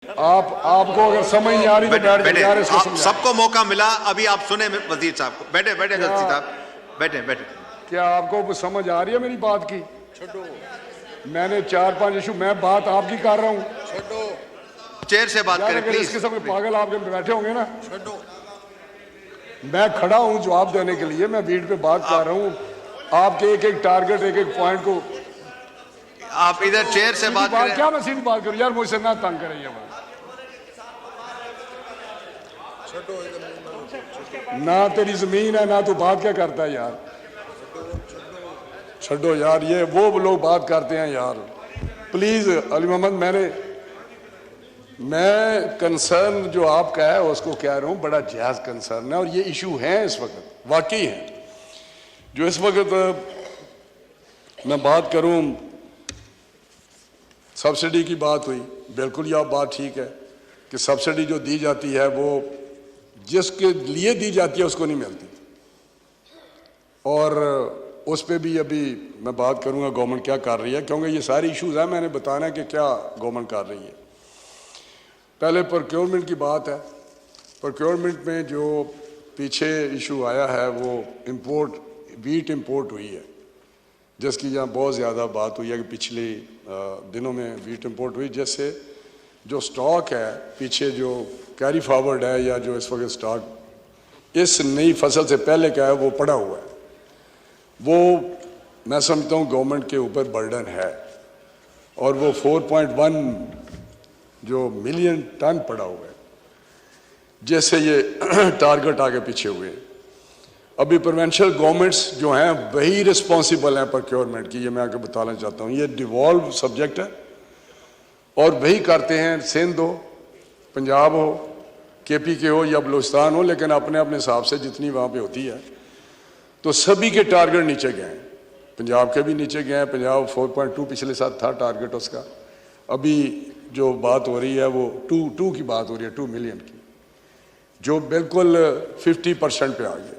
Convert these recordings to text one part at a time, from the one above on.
आपको अगर समझ नहीं आ रही तो बैठ बैठे, जाइए, इसको आप समझाएं। सबको मौका मिला, अभी आप सुने वजीर साहब को। बैठे बैठे जस्टिस साहब, बैठे बैठे। क्या आपको समझ आ रही है मेरी बात की? छोड़ो, मैंने 4-5 इशू, मैं बात आपकी कर रहा हूँ। छोड़ो, चेयर से बात करें प्लीज। इस किस्म के पागल आपके बैठे होंगे ना। छोड़ो, मैं खड़ा हूँ जवाब देने के लिए, मैं बीट पे बात कर रहा हूँ। आपके एक एक टारगेट, एक एक पॉइंट को आप इधर चेयर से बात करें। क्या मैं सीधी बात करूँ यार, मुझसे ना तंग करें ये ना तेरी जमीन है ना तू बात क्या करता है यार। छोड़ो यार, ये वो लोग बात करते हैं यार। प्लीज अली मोहम्मद, मैं कंसर्न जो आपका है उसको कह रहा हूँ, बड़ा जायज कंसर्न है और ये इशू है इस वक्त, वाकई है। जो इस वक्त मैं बात करूँ, सब्सिडी की बात हुई, बिल्कुल ये बात ठीक है कि सब्सिडी जो दी जाती है वो जिसके लिए दी जाती है उसको नहीं मिलती, और उस पर भी अभी मैं बात करूंगा गवर्नमेंट क्या कर रही है, क्योंकि ये सारे इश्यूज हैं, मैंने बताना है कि क्या गवर्नमेंट कर रही है। पहले प्रोक्योरमेंट की बात है। प्रोक्योरमेंट में जो पीछे इशू आया है वो इंपोर्ट, वीट इंपोर्ट हुई है, जिसकी यहाँ बहुत ज़्यादा बात हुई है कि पिछले दिनों में वीट इंपोर्ट हुई, जिससे जो स्टॉक है पीछे जो कैरी फॉरवर्ड है या जो इस वक्त स्टॉक इस नई फसल से पहले का है वो पड़ा हुआ है, वो मैं समझता हूँ गवर्नमेंट के ऊपर बर्डन है, और वो 4.1 जो मिलियन टन पड़ा हुआ है, जैसे ये टारगेट आगे पीछे हुए। अभी प्रोविंशियल गवर्नमेंट्स जो हैं वही रिस्पॉन्सिबल हैं प्रोक्योरमेंट की, ये मैं आगे बताना चाहता हूँ। ये डिवॉल्व सब्जेक्ट है और वही करते हैं, सिंध हो, पंजाब हो, केपी के हो या बलूचिस्तान हो, लेकिन अपने अपने हिसाब से जितनी वहाँ पे होती है तो सभी के टारगेट नीचे गए हैं। पंजाब के भी नीचे गए हैं, पंजाब 4.2 पिछले साल था टारगेट उसका। अभी जो बात हो रही है वो 2 की बात हो रही है, 2 मिलियन की, जो बिल्कुल 50% पे आ गया।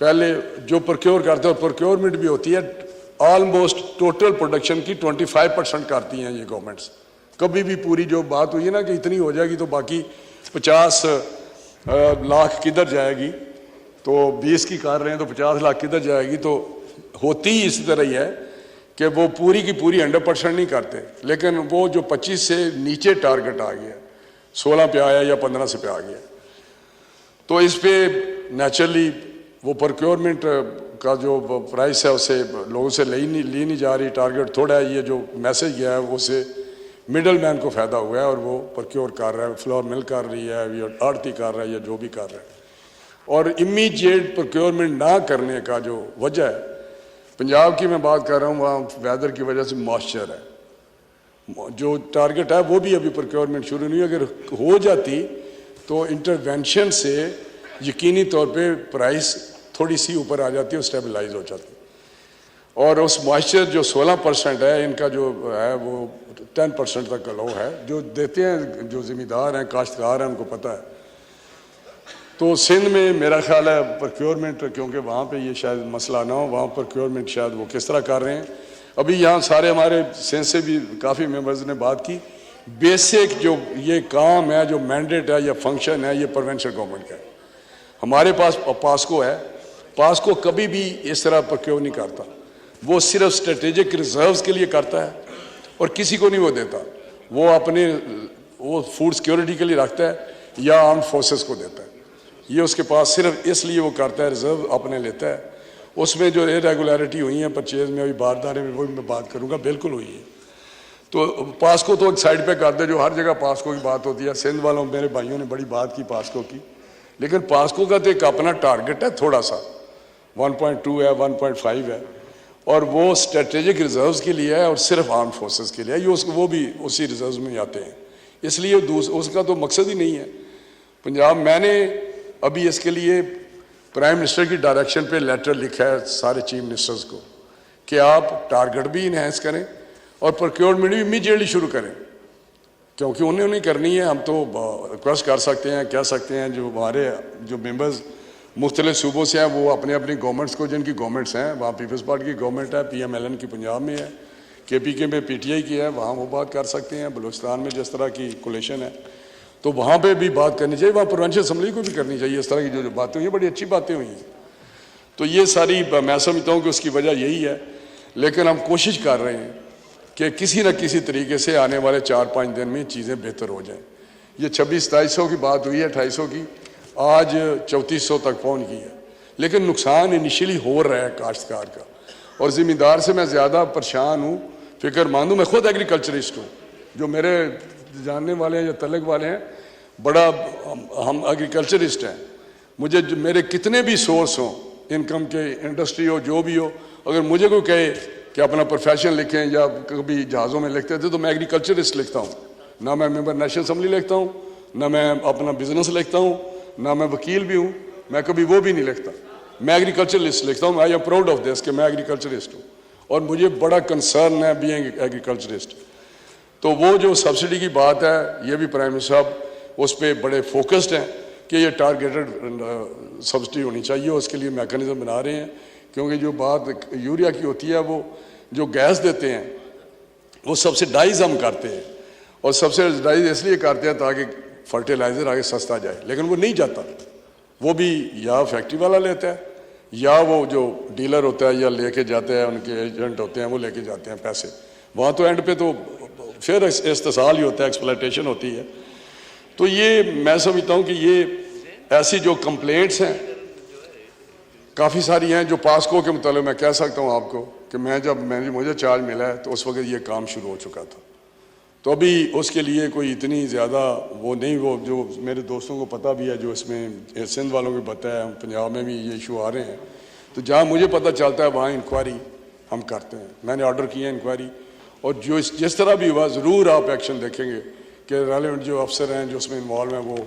पहले जो प्रोक्योर करते हैं, प्रोक्योरमेंट भी होती है ऑलमोस्ट टोटल प्रोडक्शन की 25% करती हैं ये गवर्नमेंट्स। कभी भी पूरी जो बात हुई है ना कि इतनी हो जाएगी तो बाकी 50 लाख किधर जाएगी, तो 20 की कर रहे हैं तो 50 लाख किधर जाएगी, तो होती ही इसी तरह ही है कि वो पूरी की पूरी 100% नहीं करते, लेकिन वो जो 25 से नीचे टारगेट आ गया, 16 पे आया या 15 से पे आ गया, तो इस पे नेचुरली वो प्रोक्योरमेंट का जो प्राइस है उसे लोगों से ली नहीं जा रही। टारगेट थोड़ा है, ये जो मैसेज गया है उससे मिडल मैन को फ़ायदा हुआ है और वो प्रोक्योर कर रहा है, फ्लोर मिल कर रही है या आड़ती कर रहा है या जो भी कर रहा है। और इमीडिएट प्रोक्योरमेंट ना करने का जो वजह है, पंजाब की मैं बात कर रहा हूँ, वहाँ वेदर की वजह से मॉइस्चर है, जो टारगेट है वो भी अभी प्रोक्योरमेंट शुरू नहीं। अगर हो जाती तो इंटरवेंशन से यकीनी तौर पे प्राइस थोड़ी सी ऊपर आ जाती है, स्टेबलाइज हो जाती। और उस मॉइस्चर जो 16% है, इनका जो है वो 10% तक अलाउ है, जो देते हैं जो ज़िम्मेदार हैं, काश्तकार हैं, उनको पता है। तो सिंध में मेरा ख्याल है प्रोक्योरमेंट, क्योंकि वहाँ पे ये शायद मसला ना हो, वहाँ प्रोक्योरमेंट शायद वो किस तरह कर रहे हैं। अभी यहाँ सारे हमारे सिंध से भी काफ़ी मेंबर्स ने बात की, बेसिक जो ये काम है, जो मैंडेट है या फंक्शन है, ये प्रोविंशियल गवर्नमेंट का है। हमारे पास पास्को है, पास्को कभी भी इस तरह प्रोक्योर नहीं करता, वो सिर्फ स्ट्रेटेजिक रिजर्व्स के लिए करता है और किसी को नहीं वो देता। वो अपने वो फूड सिक्योरिटी के लिए रखता है या आर्म्ड फोर्सेस को देता है, ये उसके पास सिर्फ इसलिए वो करता है, रिजर्व अपने लेता है। उसमें जो इरेगुलरिटी हुई है परचेज में, अभी बारदाने में, वो मैं बात करूँगा, बिल्कुल हुई है। तो पास्को तो एक साइड पे कर दे, जो हर जगह पास्को की बात होती है। सिंध वालों मेरे भाइयों ने बड़ी बात की पास्को की, लेकिन पास्को का तो एक अपना टारगेट है, थोड़ा सा 1.2 है, 1.5 है, और वो स्ट्रेटेजिक रिजर्व्स के लिए है और सिर्फ आर्म फोर्सेस के लिए है। ये वो भी उसी रिजर्व्स में आते हैं, इसलिए उसका तो मकसद ही नहीं है पंजाब। मैंने अभी इसके लिए प्राइम मिनिस्टर की डायरेक्शन पे लेटर लिखा है सारे चीफ मिनिस्टर्स को कि आप टारगेट भी इन्हेंस करें और प्रोक्योरमेंट भी इमीडिएटली शुरू करें, क्योंकि उन्हें करनी है। हम तो रिक्वेस्ट कर सकते हैं, कह सकते हैं, जो हमारे जो मेंबर्स मुख्तलिफ सूबों से हैं वो अपने अपनी गवर्नमेंट्स को, जिनकी गवर्नमेंट्स हैं, वहाँ पीपल्स पार्टी की गवर्नमेंट है, PMLN की पंजाब में है, KPK में PTI की है, वहाँ वो बात कर सकते हैं। बलूचिस्तान में जिस तरह की कोलेशन है तो वहाँ पे भी बात करनी चाहिए, वहाँ प्रोविंशियल असम्बली को भी करनी चाहिए। इस तरह की जो बातें हुई हैं बड़ी अच्छी बातें हुई हैं। तो ये सारी मैं समझता हूँ कि उसकी वजह यही है। लेकिन हम कोशिश कर रहे हैं कि किसी न किसी तरीके से आने वाले 4-5 दिन में चीज़ें बेहतर हो जाएं। ये 26-2700 की बात हुई है, 250 की, आज 3400 तक पहुँच गई है। लेकिन नुकसान इनिशियली हो रहा है काश्तकार का, और ज़मींदार से मैं ज़्यादा परेशान हूँ, फिक्रमंद हूँ। मैं खुद एग्रीकल्चरिस्ट हूँ, जो मेरे जानने वाले हैं या तलक वाले हैं, बड़ा हम एग्रीकल्चरिस्ट हैं। मुझे मेरे कितने भी सोर्स हों, इनकम के, इंडस्ट्री हो, जो भी हो, अगर मुझे कोई कहे कि अपना प्रोफेशन लिखें, या कभी जहाज़ों में लिखते थे तो मैं एग्रीकल्चरिस्ट लिखता हूँ। ना मैं मेंबर नेशनल असम्बली लिखता हूँ, ना मैं अपना बिजनेस लिखता हूँ, ना मैं वकील भी हूँ, मैं कभी वो भी नहीं लिखता। मैं एग्रीकल्चरिस्ट लिखता हूँ। I am proud of this कि मैं एग्रीकल्चरिस्ट हूँ, और मुझे बड़ा कंसर्न है बीइंग एग्रीकल्चरिस्ट। तो वो जो सब्सिडी की बात है, ये भी प्राइम मिनिस्टर साहब उस पर बड़े फोकस्ड हैं कि ये टारगेटेड सब्सिडी होनी चाहिए। उसके लिए मैकेनिज्म बना रहे हैं, क्योंकि जो बात यूरिया की होती है, वो जो गैस देते हैं वो सब्सिडाइज हम करते हैं, और सब्सिडाइज इसलिए करते हैं ताकि फर्टिलाइज़र आगे सस्ता जाए, लेकिन वो नहीं जाता। वो भी या फैक्ट्री वाला लेता है, या वो जो डीलर होता है या लेके जाते हैं, उनके एजेंट होते हैं, वो लेके जाते हैं पैसे। वहाँ तो एंड पे तो फिर इस्तेसाल ही होता है, एक्सप्लॉयटेशन होती है। तो ये मैं समझता हूँ कि ये ऐसी जो कंप्लेंट्स हैं काफ़ी सारी हैं, जो पास्को के मुताबिक मैं कह सकता हूँ आपको कि मुझे चार्ज मिला है तो उस वक्त ये काम शुरू हो चुका था। तो अभी उसके लिए कोई इतनी ज़्यादा वो नहीं, वो जो मेरे दोस्तों को पता भी है, जो इसमें सिंध वालों को पता है, पंजाब में भी ये इशू आ रहे हैं, तो जहाँ मुझे पता चलता है वहाँ इंक्वायरी हम करते हैं। मैंने ऑर्डर किया इंक्वायरी, और जो जिस तरह भी हुआ ज़रूर आप एक्शन देखेंगे कि रेलेवेंट जो अफसर हैं जो उसमें इन्वॉल्व हैं, वो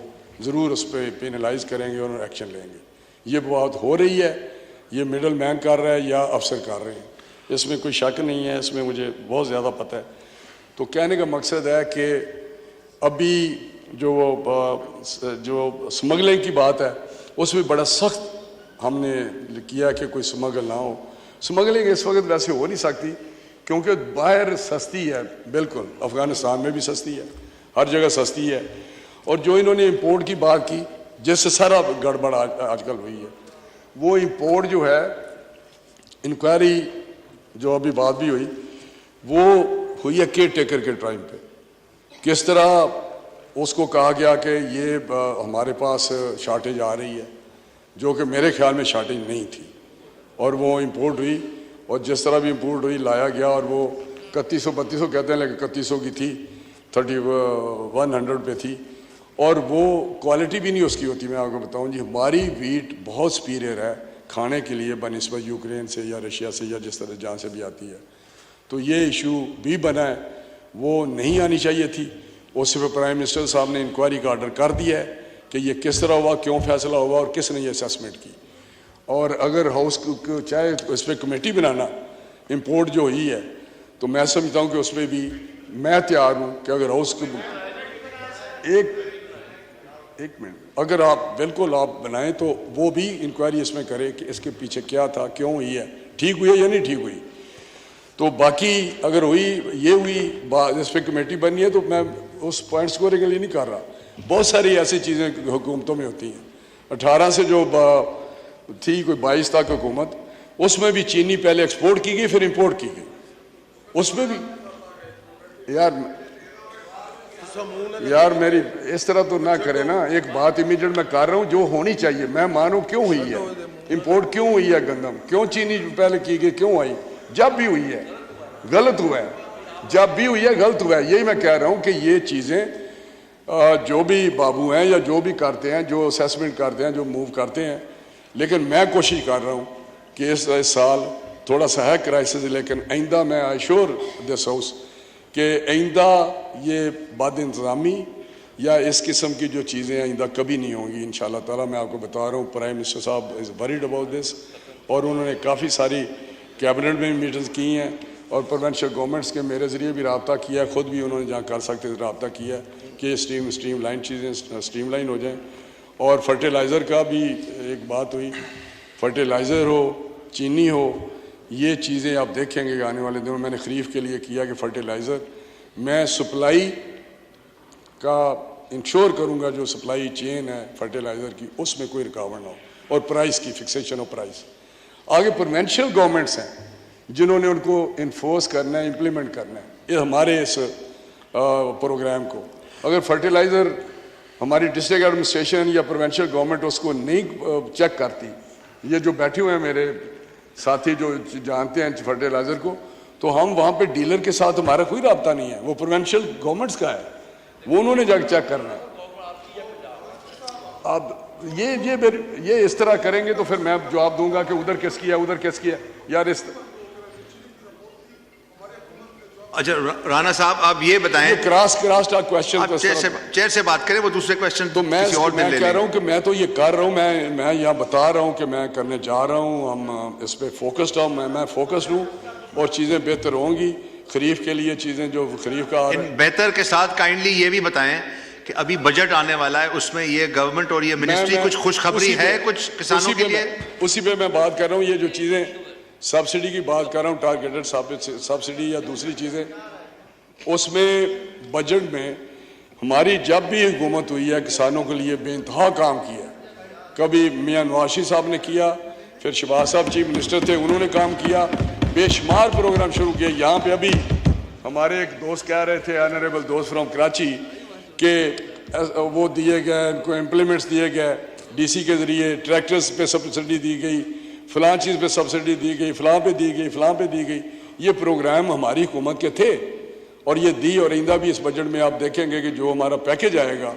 ज़रूर उस पर पेनलाइज करेंगे और एक्शन लेंगे। ये बात हो रही है, ये मिडल मैन कर रहा है या अफसर कर रहे हैं, इसमें कोई शक नहीं है, इसमें मुझे बहुत ज़्यादा पता है। तो कहने का मकसद है कि अभी जो स्मगलिंग की बात है, उसमें बड़ा सख्त हमने किया कि कोई स्मगल ना हो। स्मगलिंग इस वक्त वैसे हो नहीं सकती, क्योंकि बाहर सस्ती है, बिल्कुल अफ़गानिस्तान में भी सस्ती है, हर जगह सस्ती है। और जो इन्होंने इंपोर्ट की बात की, जिससे सारा गड़बड़ आजकल हुई है, वो इंपोर्ट जो है, इंक्वायरी जो अभी बात भी हुई, वो हुई है केयर टेकर के टाइम पे। किस तरह उसको कहा गया कि ये हमारे पास शार्टेज आ रही है, जो कि मेरे ख्याल में शार्टेज नहीं थी, और वो इंपोर्ट हुई, और जिस तरह भी इंपोर्ट हुई लाया गया, और वो 3100-3200 कहते हैं, लेकिन 3100 की थी, 3100 पे थी, और वो क्वालिटी भी नहीं उसकी होती। मैं आपको बताऊं जी, हमारी वीट बहुत सुपीरियर है खाने के लिए बनिस्बत यूक्रेन से या रशिया से या जिस तरह जहाँ से भी आती है। तो ये इशू भी बना है, वो नहीं आनी चाहिए थी। उस पर प्राइम मिनिस्टर साहब ने इंक्वायरी का ऑर्डर कर दिया है कि ये किस तरह हुआ, क्यों फैसला हुआ, और किसने ये असेसमेंट की। और अगर हाउस को चाहे इस पर कमेटी बनाना, इंपोर्ट जो हुई है, तो मैं समझता हूँ कि उस पर भी मैं तैयार हूँ कि अगर हाउस को एक मिनट अगर आप बिल्कुल आप बनाएं, तो वो भी इंक्वायरी इसमें करे कि इसके पीछे क्या था, क्यों हुई है, ठीक हुई है या नहीं ठीक हुई। तो बाकी अगर हुई, ये हुई बात, इस पर कमेटी बननी है, तो मैं उस पॉइंट स्कोर के लिए नहीं कर रहा। बहुत सारी ऐसी चीज़ें हुकूमतों में होती हैं। 18 से जो थी कोई 22 तक हुकूमत, उसमें भी चीनी पहले एक्सपोर्ट की गई, फिर इंपोर्ट की गई। उसमें भी यार मेरी इस तरह तो ना करे ना। एक बात इमीडिएट मैं कर रहा हूँ जो होनी चाहिए। मैं मानूँ क्यों हुई है इंपोर्ट, क्यों हुई है गंदम, क्यों चीनी पहले की गई, क्यों आई, जब भी हुई है गलत हुआ है, जब भी हुई है गलत हुआ है। यही मैं कह रहा हूँ कि ये चीज़ें जो भी बाबू हैं या जो भी करते हैं, जो असेसमेंट करते हैं, जो मूव करते हैं, लेकिन मैं कोशिश कर रहा हूँ कि इस साल थोड़ा सा है क्राइसिस, लेकिन आइंदा मैं आई श्योर दिस हाउस कि आइंदा ये बद इंतज़ामी या इस किस्म की जो चीज़ें आइंदा कभी नहीं होंगी इंशाअल्लाह ताला। मैं आपको बता रहा हूँ प्राइम मिनिस्टर साहब इज़ वरीड अबाउट दिस, और उन्होंने काफ़ी सारी कैबिनेट में मीटिंग्स की हैं और प्रोविंशियल गवर्नमेंट्स के मेरे ज़रिए भी रब्ता किया है, ख़ुद भी उन्होंने जहाँ कर सकते थे रब्ता किया है कि स्ट्रीम लाइन चीज़ें स्ट्रीम लाइन हो जाएँ। और फर्टिलाइज़र का भी एक बात हुई, फर्टिलाइज़र हो, चीनी हो, ये चीज़ें आप देखेंगे कि आने वाले दिनों मैंने खरीफ के लिए किया कि फर्टिलाइज़र मैं सप्लाई का इंश्योर करूंगा, जो सप्लाई चेन है फर्टिलाइज़र की उसमें कोई रुकावट ना हो, और प्राइस की फिक्सेशन ऑफ प्राइस। आगे प्रोविंशियल गवर्नमेंट्स हैं जिन्होंने उनको इन्फोर्स करना है, इम्प्लीमेंट करना है ये हमारे इस प्रोग्राम को। अगर फर्टिलाइज़र हमारी डिस्ट्रिक्ट एडमिनिस्ट्रेशन या प्रोविंशियल गवर्नमेंट उसको नहीं चेक करती, ये जो बैठे हुए हैं मेरे साथी जो जानते हैं फर्टिलाइज़र को, तो हम वहाँ पे डीलर के साथ हमारा कोई रब्ता नहीं है, वो प्रोविंशियल गवर्नमेंट्स का है, वो उन्होंने जाकर चेक करना है। अब ये इस तरह करेंगे तो फिर मैं जवाब दूंगा कि उधर किस किया उधर किस किया यार इस। अच्छा राणा साहब आप ये बताएं, क्रॉस क्वेश्चन चेयर से बात करें, वो दूसरे क्वेश्चन तो मैं कह रहा हूँ कि मैं तो ये कर रहा हूँ, मैं यहाँ बता रहा हूँ कि मैं करने जा रहा हूँ, हम इस पे फोकस्ड हूँ, मैं फोकस्ड हूँ और चीज़ें बेहतर होंगी खरीफ के लिए। चीज़ें जो खरीफ का बेहतर के साथ काइंडली ये भी बताएं कि अभी बजट आने वाला है, उसमें ये गवर्नमेंट और ये मिनिस्ट्री कुछ खुशखबरी है कुछ किसानों के लिए? उसी पे मैं बात कर रहा हूँ, ये जो चीज़ें सब्सिडी की बात कर रहा हूँ, टारगेटेड सब्सिडी या दूसरी चीज़ें, उसमें बजट में हमारी जब भी हुकूमत हुई है किसानों के लिए बेइंतहा काम किया। कभी मियां नवाशी साहब ने किया, फिर शहबाज साहब चीफ मिनिस्टर थे उन्होंने काम किया, बेशुमार प्रोग्राम शुरू किए। यहाँ पे अभी हमारे एक दोस्त कह रहे थे, ऑनरेबल दोस्त फ्रॉम कराची, कि वो दिए गए, इनको इम्प्लीमेंट्स दिए गए डीसी के ज़रिए, ट्रैक्टर्स पे सब्सिडी दी गई, फ़लाँ चीज़ पे सब्सिडी दी गई, फ़लाँ पे दी गई, फ़लाँ पे दी गई। ये प्रोग्राम हमारी हुकूमत के थे और ये दी, और आइंदा भी इस बजट में आप देखेंगे कि जो हमारा पैकेज आएगा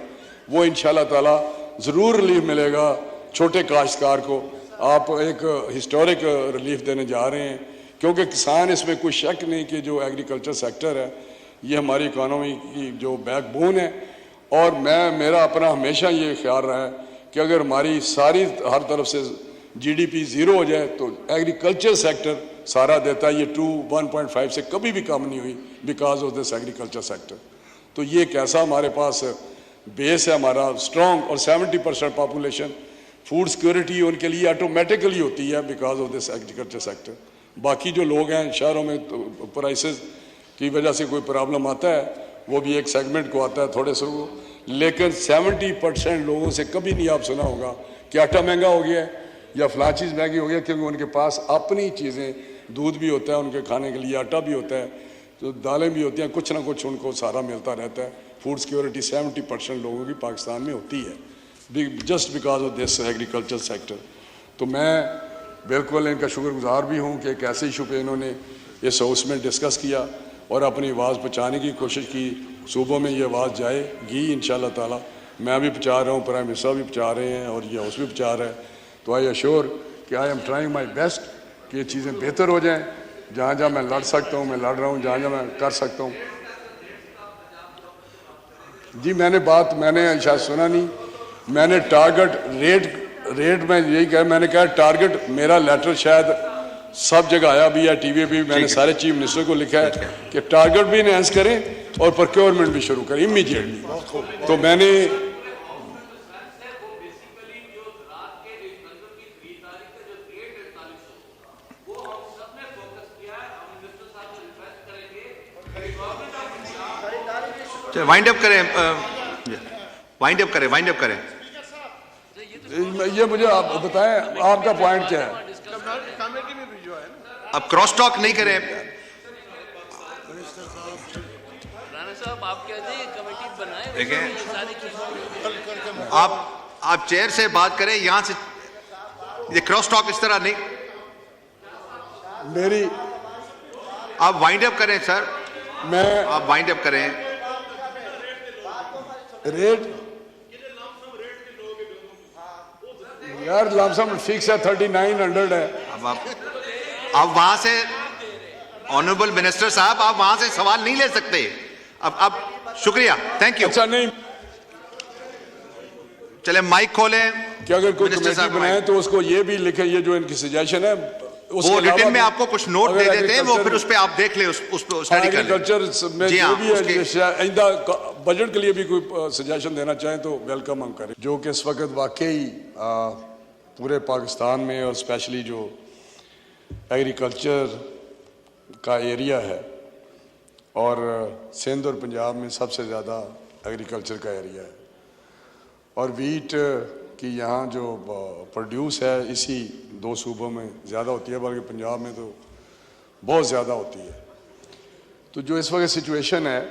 वो इंशाल्लाह ताला ज़रूर रिलीफ मिलेगा छोटे काश्तकार को। आप एक हिस्टोरिक रिलीफ देने जा रहे हैं, क्योंकि किसान, इसमें कोई शक नहीं कि जो एग्रीकल्चर सेक्टर है ये हमारी इकानमी की जो बैकबोन है। और मेरा अपना हमेशा ये ख्याल रहा है कि अगर हमारी सारी हर तरफ से जीडीपी ज़ीरो हो जाए तो एग्रीकल्चर सेक्टर सारा देता है। ये 1.5 से कभी भी कम नहीं हुई because of this agriculture sector. तो ये एक ऐसा हमारे पास बेस है हमारा स्ट्रॉन्ग, और 70% पॉपुलेशन फूड सिक्योरिटी उनके लिए ऑटोमेटिकली होती है because of this agriculture sector. बाकी जो लोग हैं शहरों में तो प्राइसेस की वजह से कोई प्रॉब्लम आता है, वो भी एक सेगमेंट को आता है थोड़े से को, लेकिन 70% लोगों से कभी नहीं आप सुना होगा कि आटा महंगा हो गया है या फलां चीज़ महंगी हो गया, क्योंकि उनके पास अपनी चीज़ें, दूध भी होता है उनके खाने के लिए, आटा भी होता है, तो दालें भी होती हैं, कुछ ना कुछ उनको सारा मिलता रहता है। फूड सिक्योरिटी 70% लोगों की पाकिस्तान में होती है just because of this agriculture sector. तो मैं बिल्कुल इनका शुक्रगुजार भी हूँ कि एक ऐसे इशू पे इन्होंने इस हाउस में डिस्कस किया और अपनी आवाज़ पहुँचाने की कोशिश की। सूबों में ये आवाज़ जाएगी इंशाल्लाह ताला। मैं भी पहुँचा रहा हूँ, प्राइम मिनिस्टर भी पहुँचा रहे हैं और ये हाउस भी पहुँचा रहा है। तो आई एश्योर कि I am trying my best कि ये चीज़ें बेहतर हो जाएँ। जहाँ जहाँ मैं लड़ सकता हूँ मैं लड़ रहा हूँ, जहाँ जहाँ मैं कर सकता हूँ। जी मैंने शायद सुना नहीं, मैंने टारगेट रेट में यही कहा, मैंने कहा टारगेट, मेरा लेटर शायद सब जगह आया भी है, टीवी भी, मैंने सारे चीफ मिनिस्टर को लिखा है कि टारगेट भी इनहेंस करें और प्रोक्योरमेंट भी शुरू करें इमीडिएटली। तो मैंने वाइंड अप करें, वाइंड अप करें। ये मुझे आप बताएं आपका पॉइंट क्या है? अब क्रॉस टॉक नहीं करें। देखें, आप चेयर से बात करें, यहां से ये क्रॉस टॉक इस तरह नहीं। मेरी आप वाइंड अप करें सर, आप वाइंड अप करें। रेट यार लमसम फिक्स है 3900 है। अब आप वहां से, ऑनरेबल मिनिस्टर साहब, आप वहां से सवाल नहीं ले सकते। अब शुक्रिया, थैंक यू। अच्छा नहीं, चले माइक खोलें कि अगर कोई कमेटी बनाए तो उसको ये भी लिखे, ये जो इनकी सजेशन है वो रिटन में आपको कुछ नोट दे देते हैं, वो फिर उस पे आप देख ले, उस पे स्टडी कर लें। एग्रीकल्चर में जो भी है बजट के लिए भी कोई सजेशन देना चाहें तो वेलकम हम करें। जो कि इस वक्त वाकई पूरे पाकिस्तान में और स्पेशली जो एग्रीकल्चर का एरिया है और सिंध और पंजाब में सबसे ज़्यादा एग्रीकल्चर का एरिया है और वीट की यहाँ जो प्रोड्यूस है इसी 2 सूबों में ज़्यादा होती है, बल्कि पंजाब में तो बहुत ज़्यादा होती है। तो जो इस वक्त सिचुएशन है,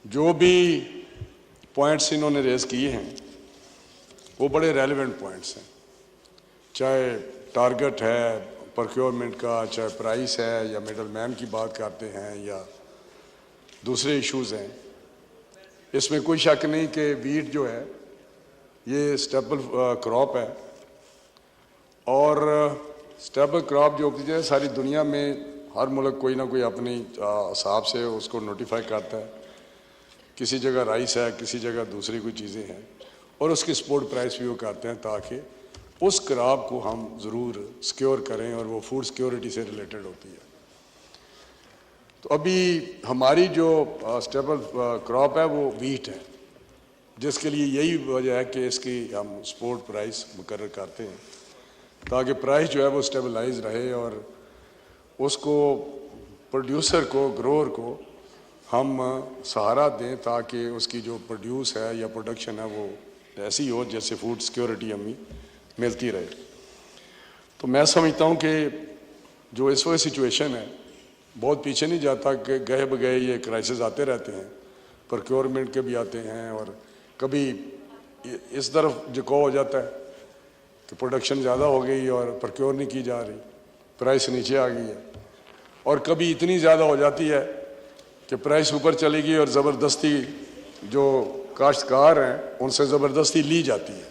जो भी पॉइंट्स इन्होंने रेज़ किए हैं वो बड़े रेलेवेंट पॉइंट्स हैं, चाहे टारगेट है प्रोक्योरमेंट का, चाहे प्राइस है, या मिडल मैन की बात करते हैं, या दूसरे इश्यूज़ हैं। इसमें कोई शक नहीं कि वीट जो है ये स्टेपल क्रॉप है और स्टेपल क्रॉप जो होती है सारी दुनिया में हर मुल्क कोई ना कोई अपनी हिसाब से उसको नोटिफाई करता है। किसी जगह राइस है, किसी जगह दूसरी कोई चीज़ें हैं और उसकी सपोर्ट प्राइस भी वो करते हैं ताकि उस क्रॉप को हम ज़रूर सिक्योर करें और वो फूड सिक्योरिटी से रिलेटेड होती है। तो अभी हमारी जो स्टेपल क्रॉप है वो वीट है, जिसके लिए यही वजह है कि इसकी हम सपोर्ट प्राइस मुकर्रर करते हैं ताकि प्राइस जो है वो स्टेबलाइज रहे और उसको प्रोड्यूसर को, ग्रोअर को हम सहारा दें ताकि उसकी जो प्रोड्यूस है या प्रोडक्शन है वो ऐसी हो जैसे फूड सिक्योरिटी हमें मिलती रहे। तो मैं समझता हूँ कि जो इस वक्त सिचुएशन है बहुत पीछे नहीं जाता कि गए बगए ये क्राइसिस आते रहते हैं, प्रोक्योरमेंट के भी आते हैं और कभी इस तरफ झुकाव हो जाता है कि प्रोडक्शन ज़्यादा हो गई और प्रोक्योर नहीं की जा रही, प्राइस नीचे आ गई है, और कभी इतनी ज़्यादा हो जाती है कि प्राइस ऊपर चली गई और ज़बरदस्ती जो काश्तकार हैं उनसे ज़बरदस्ती ली जाती है।